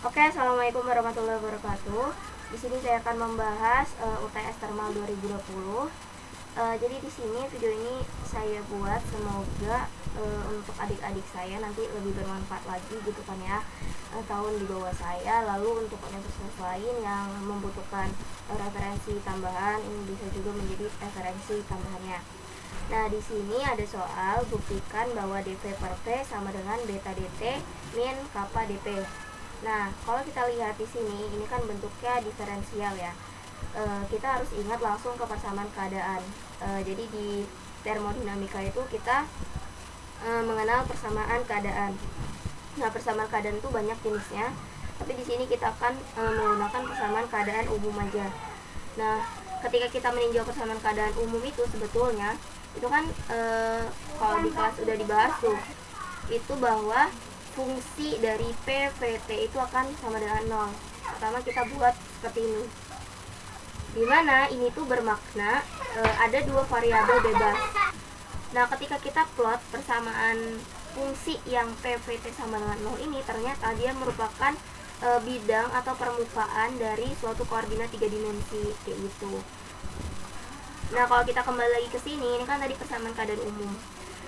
Oke, assalamualaikum warahmatullahi wabarakatuh. Di sini saya akan membahas UTS Thermal 2020. Jadi di sini video ini saya buat semoga untuk adik-adik saya nanti lebih bermanfaat lagi gitu kan ya, tahun di bawah saya. Lalu untuk universitas lain yang membutuhkan referensi tambahan, ini bisa juga menjadi referensi tambahannya. Nah, di sini ada soal buktikan bahwa dV per V sama dengan beta dt min kappa dp. Nah, kalau kita lihat di sini, ini kan bentuknya diferensial ya. Kita harus ingat langsung ke persamaan keadaan. Jadi di termodinamika itu kita mengenal persamaan keadaan. Nah, persamaan keadaan itu banyak jenisnya, tapi di sini kita akan menggunakan persamaan keadaan umum aja. Nah, ketika kita meninjau persamaan keadaan umum itu sebetulnya itu kan kalau di kelas udah dibahas tuh, itu bahwa fungsi dari PVT itu akan sama dengan 0. Pertama kita buat seperti ini, dimana ini tuh bermakna ada dua variabel bebas. Nah, ketika kita plot persamaan fungsi yang PVT sama dengan 0 ini, ternyata dia merupakan bidang atau permukaan dari suatu koordinat 3 dimensi kayak gitu. Nah, kalau kita kembali lagi ke sini, ini kan tadi persamaan keadaan umum.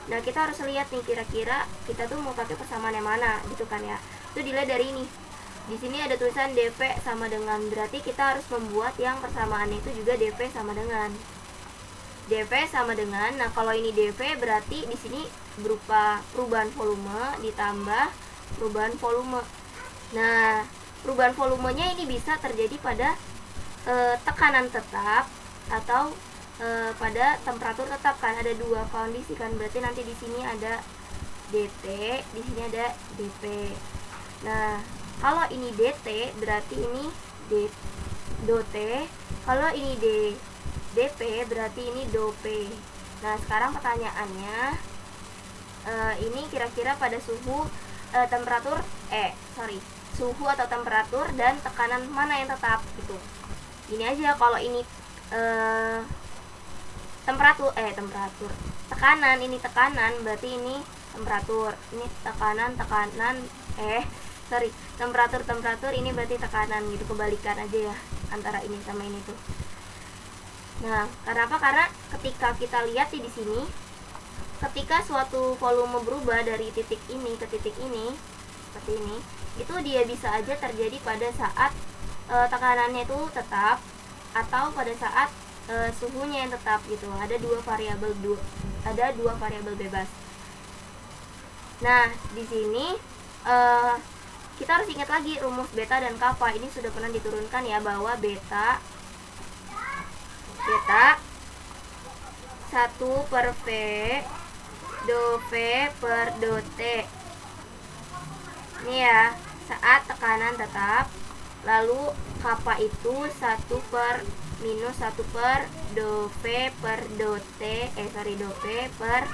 Nah, kita harus lihat nih kira-kira kita tuh mau pakai persamaan yang mana gitu kan ya. Itu dilihat dari ini. Di sini ada tulisan dV sama dengan, berarti kita harus membuat yang persamaannya itu juga dV sama dengan. dV sama dengan, nah kalau ini dV berarti di sini berupa perubahan volume ditambah perubahan volume. Nah, perubahan volumenya ini bisa terjadi pada tekanan tetap atau pada temperatur tetap kan, ada dua kondisi kan, berarti nanti di sini ada dt, di sini ada dp. Nah, kalau ini dt berarti ini dot, kalau ini dp berarti ini dop. Nah, sekarang pertanyaannya, ini kira-kira pada suhu suhu atau temperatur dan tekanan mana yang tetap gitu. Ini aja, kalau ini tekanan, ini tekanan berarti ini temperatur, ini temperatur ini berarti tekanan gitu, kebalikan aja ya antara ini sama ini tuh. Nah, kenapa? Karena ketika kita lihat di sini, ketika suatu volume berubah dari titik ini ke titik ini seperti ini, itu dia bisa aja terjadi pada saat tekanannya itu tetap atau pada saat suhunya yang tetap gitu. Ada dua variabel bebas. Nah, di sini kita harus ingat lagi rumus beta dan kappa. Ini sudah pernah diturunkan ya, bahwa beta 1 per V do V per do T. Ini ya, saat tekanan tetap. Lalu kappa itu 1 per minus 1 per do V per do T, do V per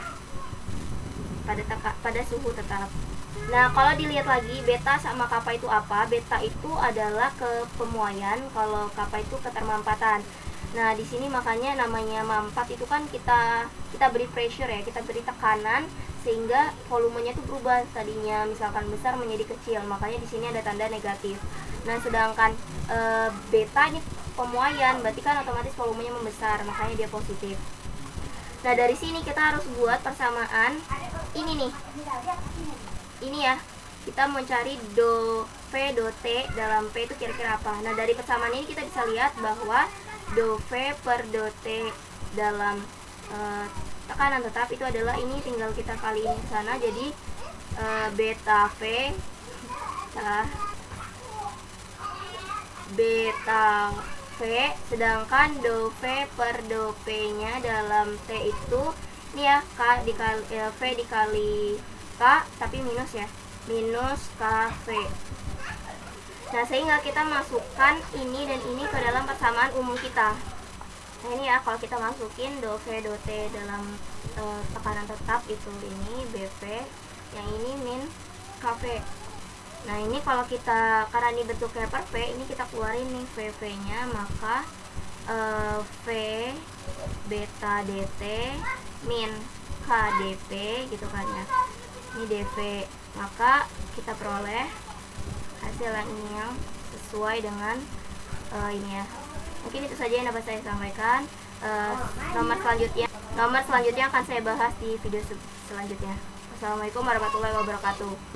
pada suhu tetap. Nah, kalau dilihat lagi beta sama kappa itu apa? Beta itu adalah kepemuaian, kalau kappa itu ketermampatan. Nah, di sini makanya namanya mampat itu kan kita beri pressure ya, kita beri tekanan sehingga volumenya itu berubah, tadinya misalkan besar menjadi kecil, makanya di sini ada tanda negatif. Nah, sedangkan beta ini pemuaian, berarti kan otomatis volumenya membesar, makanya dia positif. Nah, dari sini kita harus buat persamaan ini nih. Ini ya, kita mencari do V do T dalam P itu kira-kira apa. Nah, dari persamaan ini kita bisa lihat bahwa do V per do T dalam tekanan tetap itu adalah ini, tinggal kita kaliin ke sana, jadi beta V, sedangkan do V per do P nya dalam T itu ini ya, V dikali K tapi minus ya, minus KV. Nah, sehingga kita masukkan ini dan ini ke dalam persamaan umum kita. Nah, ini ya, kalau kita masukin do V do T dalam tekanan tetap itu ini BV, yang ini min KV. Nah, ini kalau kita, karena ini bentuknya per V, ini kita keluarin nih VV nya, maka V beta dt min K dp gitu kan ya, ini dv, maka kita peroleh hasil hasil yang sesuai dengan ini ya. Mungkin itu saja yang dapat saya sampaikan. Nomor selanjutnya akan saya bahas di video selanjutnya. Wassalamualaikum warahmatullahi wabarakatuh.